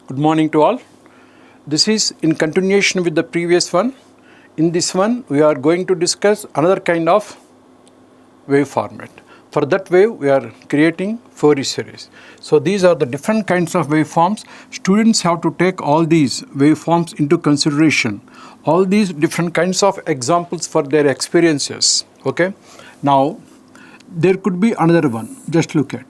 Good morning to all. This is in continuation with the previous one. In this one, we are going to discuss another kind of wave format. For that wave, we are creating Fourier series. So these are the different kinds of waveforms. Students have to take all these waveforms into consideration. All these different kinds of examples for their experiences. Okay. Now, there could be another one. Just look at.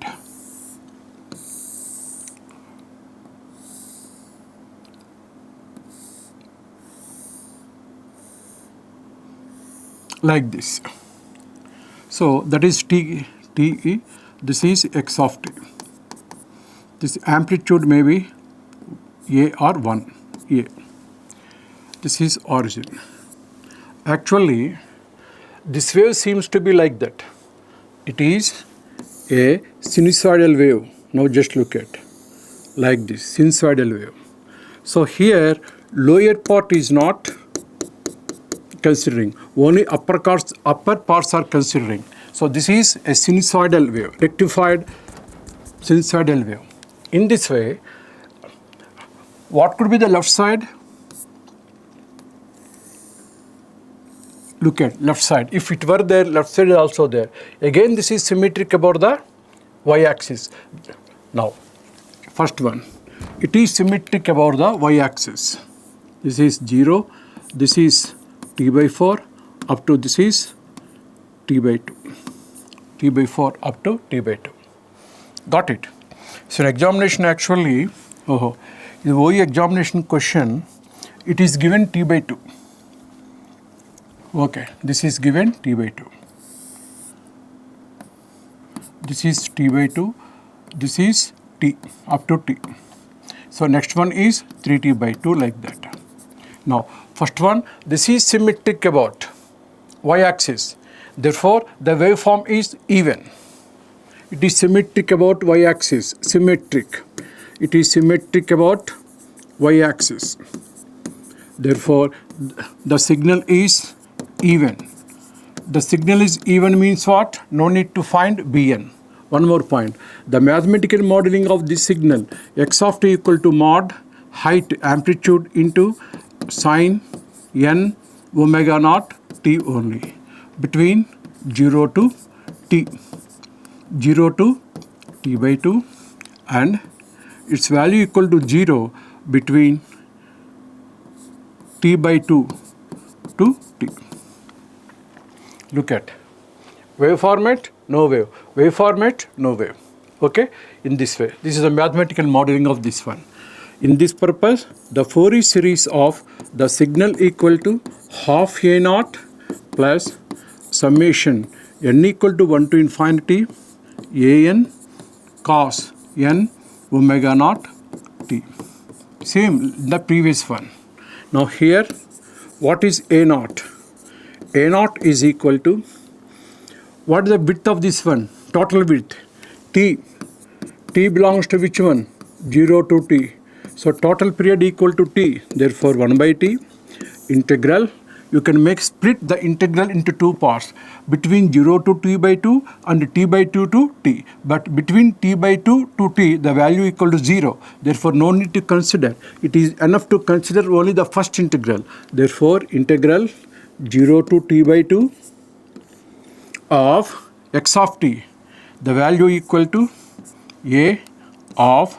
Like this. So that is TE, this is X of t. This amplitude may be A or 1, A. This is origin. Actually, this wave seems to be like that. It is a sinusoidal wave. Now just look at, like this, sinusoidal wave. So here, lower part is not considering, only upper parts are considering. So this is a sinusoidal wave, rectified sinusoidal wave. In this way, what could be the left side? Look at left side. If it were there, left side is also there. Again, this is symmetric about the y-axis. Now, first one, it is symmetric about the y-axis. This is 0, this is t by 4 up to this is t by 2. T by 4 up to t by 2. Got it? So examination actually, the OE examination question, it is given t by 2. Okay, this is given t by 2. This is t by 2. This is t up to t. So next one is 3t by 2 like that. Now, first one, this is symmetric about y-axis. Therefore, the waveform is even. It is symmetric about y-axis. Symmetric. It is symmetric about y-axis. Therefore, the signal is even. The signal is even means what? No need to find Bn. One more point. The mathematical modeling of this signal, x of t equal to mod height amplitude into sine n omega naught t only between 0 to t. 0 to t by 2 and its value equal to 0 between t by 2 to t. Look at wave format, no wave. Wave format, no wave. Okay, in this way. This is a mathematical modeling of this one. In this purpose, the Fourier series of the signal equal to half a naught plus summation n equal to 1 to infinity an cos n omega naught t. Same the previous one. Now here, what is a naught? A naught is equal to, what is the width of this one? Total width. T. T belongs to which one? 0 to t. So total period equal to t. Therefore 1 by t. Integral. You can make split the integral into two parts. Between 0 to t by 2 and t by 2 to t. But between t by 2 to t, the value equal to 0. Therefore no need to consider. It is enough to consider only the first integral. Therefore integral 0 to t by 2 of x of t, the value equal to a of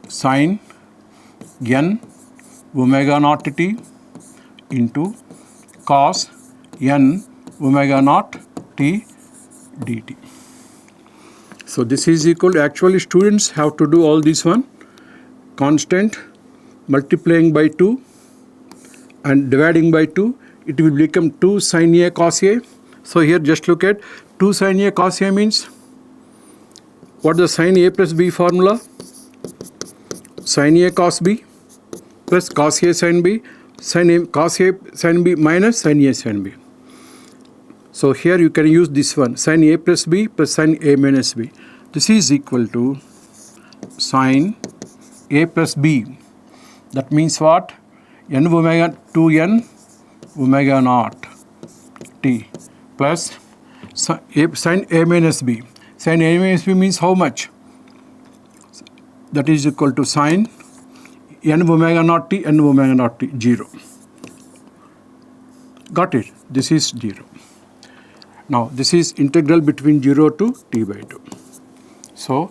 sine n omega naught t into cos n omega naught t dt. So this is equal to, actually students have to do all this one, constant multiplying by 2 and dividing by 2, it will become 2 sin A cos A. So here just look at 2 sin A cos A means, what is the sin A plus B formula? Sin A cos B plus cos A sin B, sin A cos A sin B minus sin A sin B. So here you can use this one, sin A plus B plus sin A minus B. This is equal to sin A plus B. That means what? N omega 2n omega naught t plus sin A minus B. Sin A minus B means how much? That is equal to sin n omega naught t, n omega naught t, 0. Got it? This is 0. Now this is integral between 0 to t by 2. So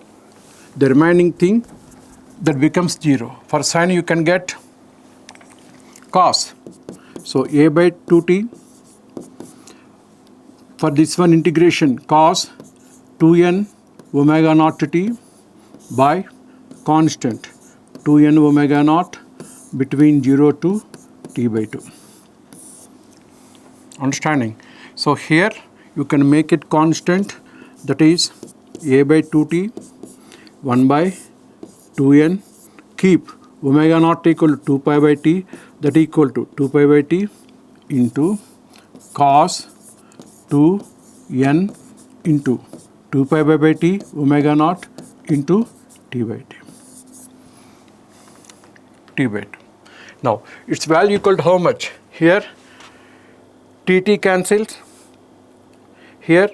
the remaining thing that becomes 0. For sine you can get cos. So a by 2t. For this one integration, cos 2n omega naught t by constant 2n omega naught between 0 to t by 2. Understanding? So here you can make it constant, that is a by 2t 1 by 2n, keep omega naught equal to 2 pi by t, that equal to 2 pi by t into cos 2n into 2 pi by t omega naught into t by t. T by 2. Now its value equal to how much? Here tt cancels. Here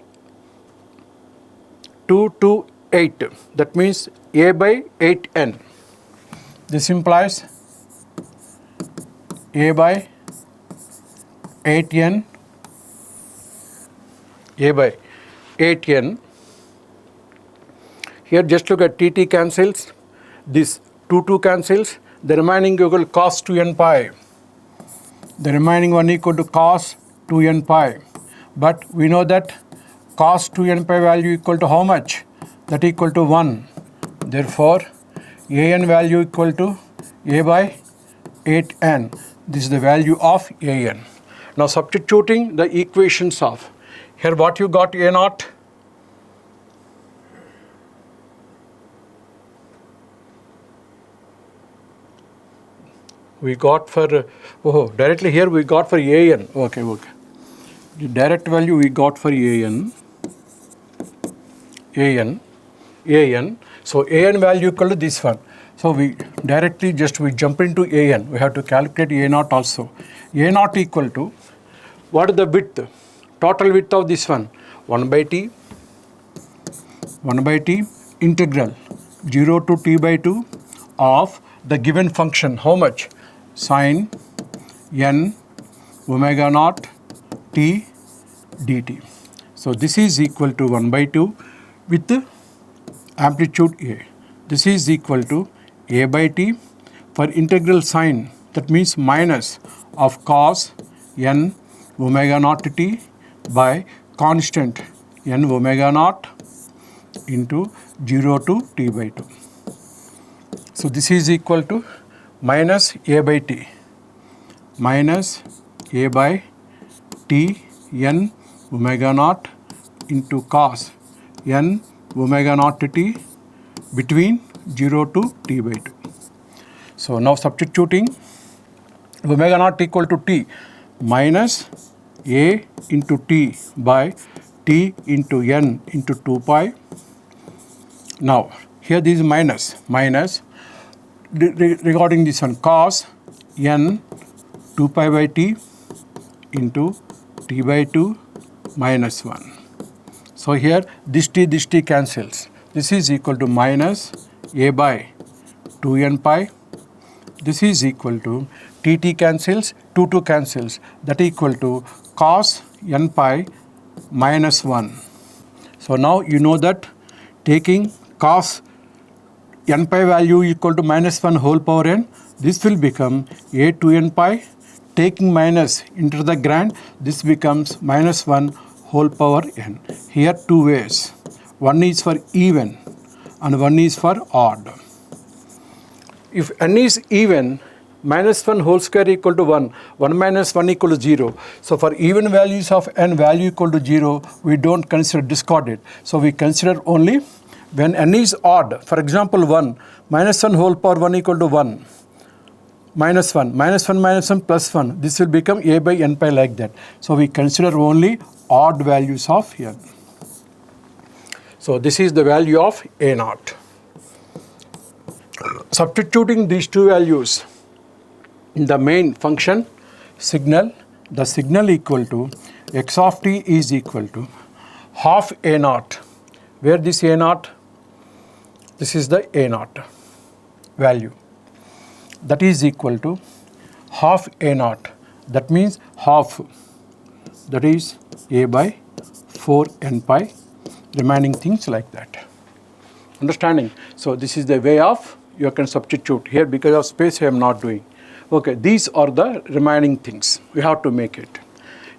2 to 8. That means a by 8n. This implies a by 8n. A by 8n. Here just look at tt cancels. This 2 cancels. The remaining equal cos 2n pi. The remaining one equal to cos 2n pi. But we know that cos 2n pi value equal to how much? That equal to 1. Therefore, an value equal to a by 8n. This is the value of an. Now substituting the equations of, here what you got, a naught? We got for, directly here we got for an. Okay. The direct value we got for an. So an value equal to this one. So we directly we jump into an. We have to calculate a naught also. A naught equal to, what is the width? Total width of this one, 1 by t integral 0 to t by 2 of the given function. How much? Sine n omega naught t dt. So this is equal to 1 by 2 with the amplitude a. This is equal to a by t for integral sine, that means minus of cos n omega naught t by constant n omega naught into 0 to t by 2. So this is equal to minus a by t n omega naught into cos n omega naught t between 0 to t by 2. So now substituting omega naught equal to t minus a into t by t into n into 2 pi. Now here this is minus regarding this one, cos n 2 pi by t into t by 2 minus 1. So here this t cancels. This is equal to minus a by 2n pi. This is equal to tt cancels, 2 cancels. That equal to cos n pi minus 1. So now you know that taking cos n pi value equal to minus 1 whole power n, this will become a 2n pi. Taking minus into the grand, this becomes minus 1 whole power n. Here two ways. One is for even and one is for odd. If n is even, minus 1 whole square equal to 1, 1 minus 1 equal to 0. So for even values of n value equal to 0, we don't consider discarded. So we consider only when n is odd. For example 1, minus 1 whole power 1 equal to 1. Minus 1 plus 1. This will become a by n pi like that. So we consider only odd values of n. So this is the value of a naught. Substituting these two values in the main function signal, the signal equal to x of t is equal to half a naught. Where this a naught? This is the a naught value. that is equal to half A naught. That means half, that is A by 4 n pi, remaining things like that. Understanding? So this is the way of you can substitute here because of space I am not doing. Okay, these are the remaining things. We have to make it.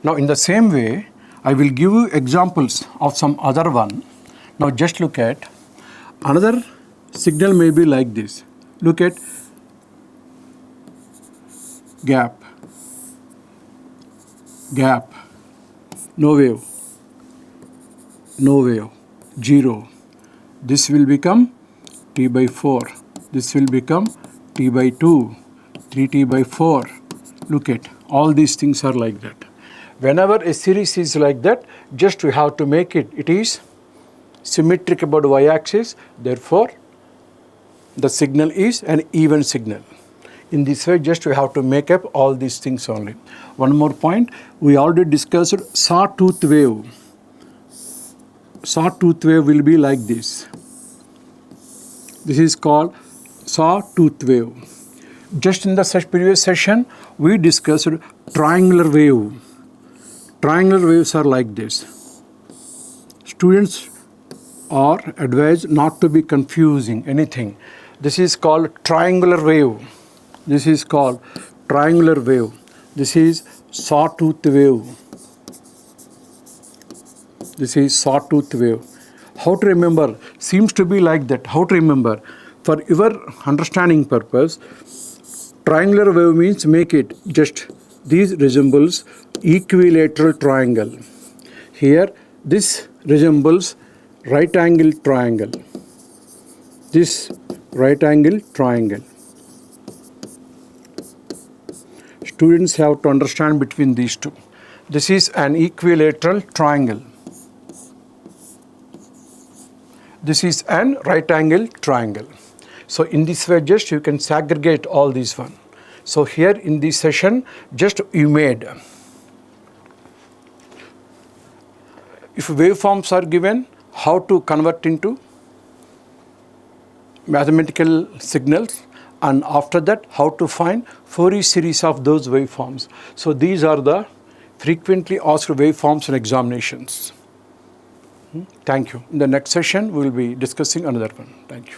Now in the same way, I will give you examples of some other one. Now just look at another signal may be like this. Look at gap, gap, no wave, 0. This will become t by 4. This will become t by 2, 3t by 4. Look at all these things are like that. Whenever a series is like that, just we have to make it. It is symmetric about y-axis. Therefore, the signal is an even signal. In this way, just we have to make up all these things only. One more point, we already discussed sawtooth wave. Sawtooth wave will be like this. This is called sawtooth wave. Just in the previous session, we discussed triangular wave. Triangular waves are like this. Students are advised not to be confusing anything. This is called triangular wave. This is called triangular wave. This is sawtooth wave. This is sawtooth wave. How to remember? Seems to be like that. How to remember? For your understanding purpose, triangular wave means make it just these resembles equilateral triangle. Here this resembles right angle triangle. This right angle triangle. Students have to understand between these two. This is an equilateral triangle. This is an right angle triangle. So in this way just you can segregate all these one. So here in this session just you made. If waveforms are given, how to convert into mathematical signals, and after that how to find Fourier series of those waveforms. So these are the frequently asked waveforms in examinations. Thank you. In the next session we will be discussing another one. Thank you.